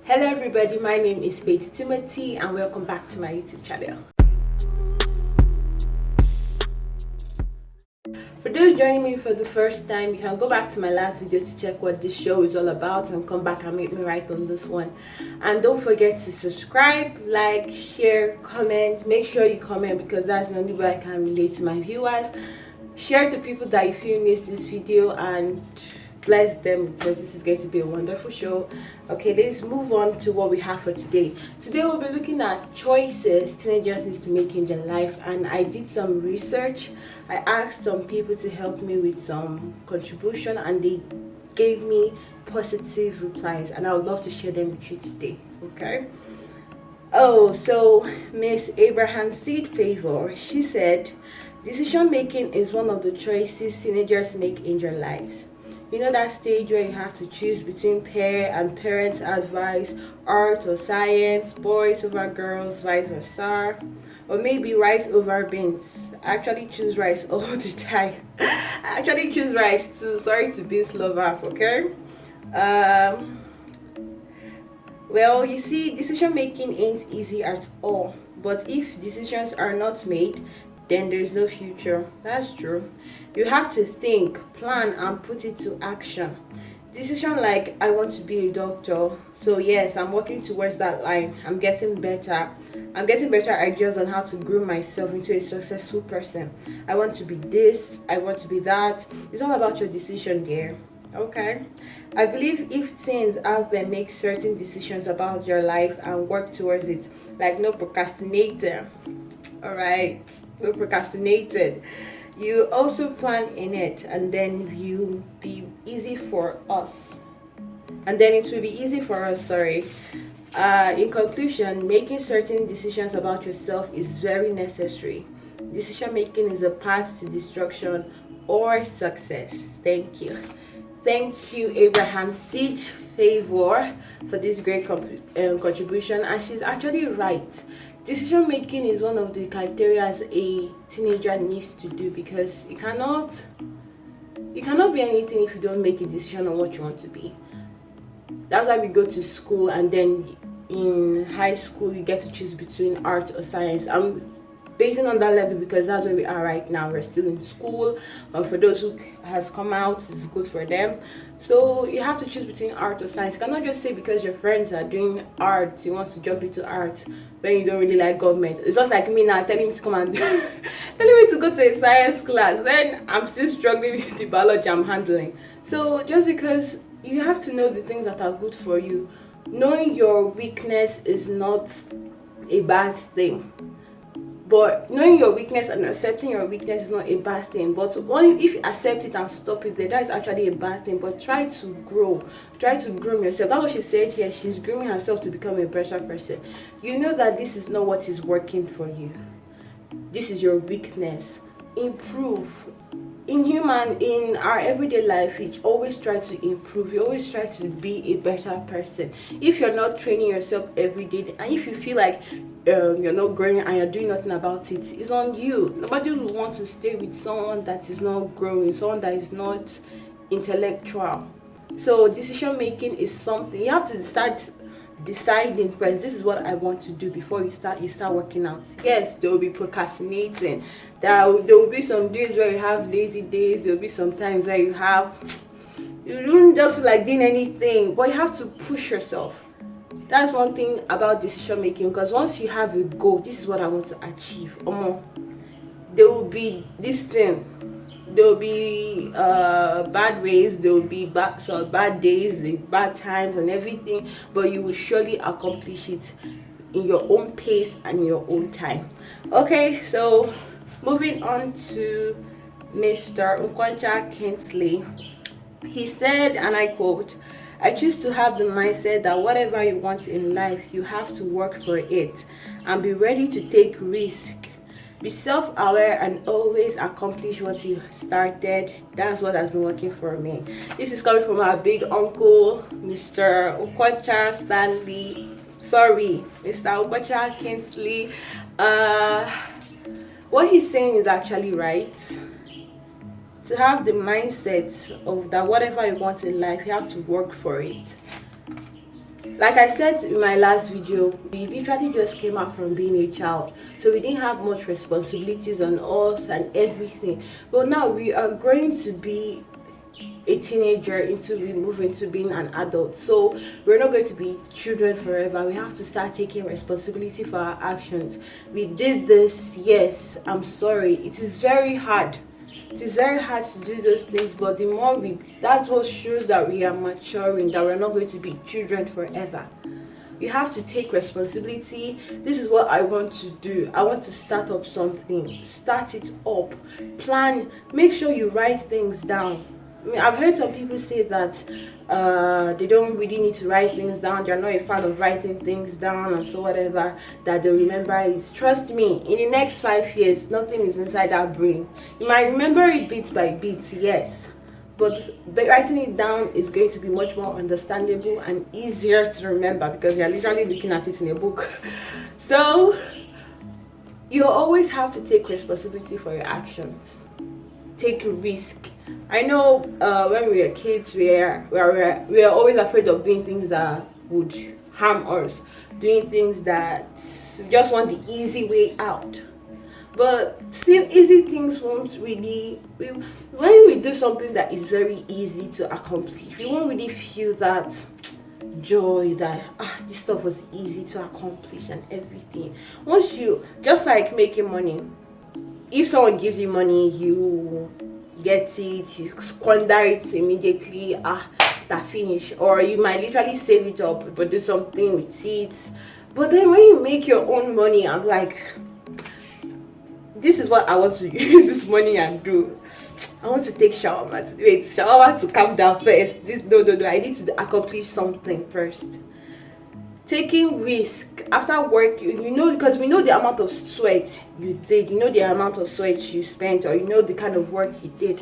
Hello everybody, my name is Faith Timothy and welcome back to my YouTube channel. For those joining me for the first time, you can go back to my last video to check what this show is all about and come back and make me right on this one. And don't forget to subscribe, like, share, comment. Make sure you comment because that's the only way I can relate to my viewers. Share to people that you feel missed this video and bless them because this is going to be a wonderful show. Okay, let's move on to what we have for today. Today we'll be looking at choices teenagers need to make in their life, and I did some research. I asked some people to help me with some contribution and they gave me positive replies, and I would love to share them with you today. Okay. Oh, so Miss Abrahamseed Favour, she said, decision making is one of the choices teenagers make in their lives. You know that stage where you have to choose between peer and parents' advice, art or science, boys over girls, vice versa, or maybe rice over beans. I actually choose rice all the time. I actually choose rice too. Sorry to beans lovers, okay? Well, you see, decision making ain't easy at all. But if decisions are not made, then there is no future. That's true. You have to think, plan, and put it to action. Decision like, I want to be a doctor, so yes, I'm working towards that line. I'm getting better ideas on how to groom myself into a successful person. I want to be this, I want to be that. It's all about your decision there. Okay, I believe if teens out there make certain decisions about your life and work towards it, like no procrastinator. All right, no procrastinated. You also plan in it, and then you be easy for us. And then it will be easy for us. Sorry. In conclusion, making certain decisions about yourself is very necessary. Decision making is a path to destruction or success. Thank you. Thank you, Abrahamseed Favour, for this great contribution. And she's actually right. Decision making is one of the criteria a teenager needs to do, because you cannot be anything if you don't make a decision on what you want to be. That's why we go to school, and then in high school you get to choose between art or science. I'm basing on that level because that's where we are right now. We're still in school, but for those who has come out, it's good for them. So you have to choose between art or science. You cannot just say because your friends are doing art you want to jump into art when you don't really like government. It's just like me now telling me to come and telling me to go to a science class when I'm still struggling with the biology I'm handling. So just because, you have to know the things that are good for you. Knowing your weakness is not a bad thing. But knowing your weakness and accepting your weakness is not a bad thing. But only if you accept it and stop it there, that is actually a bad thing. But try to grow. Try to groom yourself. That's what she said here. She's grooming herself to become a better person. You know that this is not what is working for you. This is your weakness. Improve. In our everyday life, we always try to improve. You always try to be a better person. If you're not training yourself every day, and if you feel like you're not growing and you're doing nothing about it, it's on you. Nobody will want to stay with someone that is not growing, someone that is not intellectual. So decision making is something you have to start deciding first. This is what I want to do before you start working out. Yes, there will be procrastinating. There will be some days where you have lazy days. There will be some times where you don't just feel like doing anything, but you have to push yourself. That's one thing about decision making, because once you have a goal, this is what I want to achieve. There will be this thing. There will be bad ways, there will be bad days, bad times and everything, but you will surely accomplish it in your own pace and in your own time. Okay, so moving on to Mr. Nkwocha Kingsley. He said, and I quote, I choose to have the mindset that whatever you want in life, you have to work for it and be ready to take risks. Be self-aware and always accomplish what you started. That's what has been working for me. This is coming from our big uncle, Mr. Nkwocha Mr. Kingsley. What he's saying is actually right. To have the mindset of that whatever you want in life, you have to work for it. Like I said in my last video, we literally just came out from being a child, so we didn't have much responsibilities on us and everything. But now we are going to be a teenager, into we move into being an adult, so we're not going to be children forever. We have to start taking responsibility for our actions. We did this, yes, I'm sorry, it is very hard. It is very hard to do those things, but the more we, that's what shows that we are maturing, that we're not going to be children forever. You have to take responsibility. This is what I want to do. I want to start up something. Start it up. Plan. Make sure you write things down. I mean, I've heard some people say that they don't really need to write things down. They're not a fan of writing things down and so whatever, that they'll remember it. Trust me, in the next 5 years, nothing is inside that brain. You might remember it bit by bit, yes. But writing it down is going to be much more understandable and easier to remember because you're literally looking at it in a book. So, you always have to take responsibility for your actions. Take a risk. I know when we were kids, we are always afraid of doing things that would harm us, doing things that we just want the easy way out. But still, easy things won't really. When we do something that is very easy to accomplish, we won't really feel that joy that this stuff was easy to accomplish and everything. Once you, just like making money, if someone gives you money, you get it, you squander it immediately, that finish. Or you might literally save it up but do something with it. But then when you make your own money, I'm like, this is what I want to use this money and do. I want to take shower to calm down first. No, I need to accomplish something first. Taking risk after work, you know, because we know the amount of sweat you did, you know the amount of sweat you spent, or you know the kind of work you did.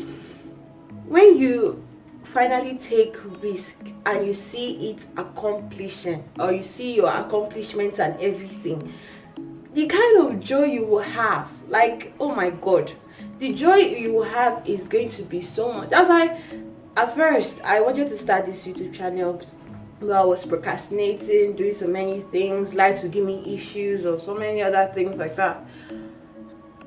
When you finally take risk and you see it accomplishing, or you see your accomplishments and everything, the kind of joy you will have, like, oh my god, the joy you will have is going to be so much. That's why at first I wanted to start this YouTube channel. I was procrastinating, doing so many things, life would give me issues or so many other things like that.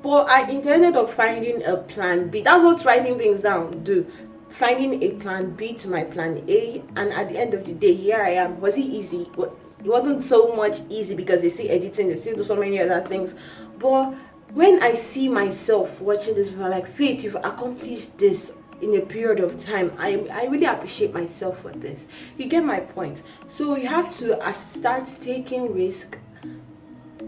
But I intended of finding a plan B. That's what writing things down do. Finding a plan B to my plan A, and at the end of the day, here I am. Was it easy? It wasn't so much easy because they see editing, they still do so many other things. But when I see myself watching this, I'm like, Faith, you've accomplished this in a period of time. I really appreciate myself for this. You get my point? So you have to start taking risk.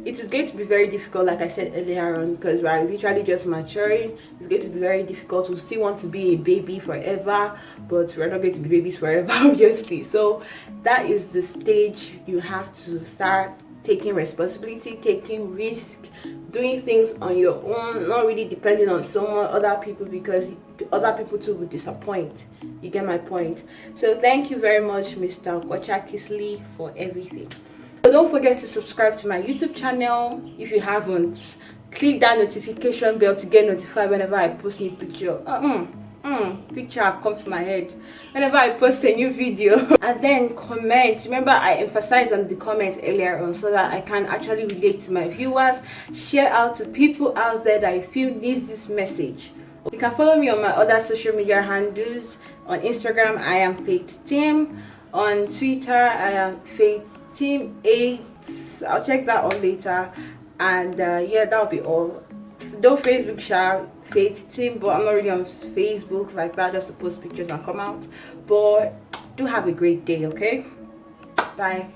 It is going to be very difficult, like I said earlier on, because we are literally just maturing. It's going to be very difficult. We still want to be a baby forever, but we're not going to be babies forever, obviously. So that is the stage you have to start taking responsibility, taking risk, doing things on your own, not really depending on someone, other people, because other people too will disappoint. You get my point? So thank you very much, Mr. Nkwocha Kingsley, for everything. So don't forget to subscribe to my YouTube channel if you haven't. Click that notification bell to get notified whenever I post new picture. Picture have come to my head whenever I post a new video. And then comment. Remember, I emphasized on the comments earlier on so that I can actually relate to my viewers. Share out to people out there that I feel needs this message. You can follow me on my other social media handles. On Instagram, I am Faith Team. On Twitter, I am Faith Team 8. I'll check that on later. And yeah, that'll be all. Though Facebook share Faith Team, but I'm not really on Facebook like that, just to post pictures and come out. But do have a great day, okay? Bye.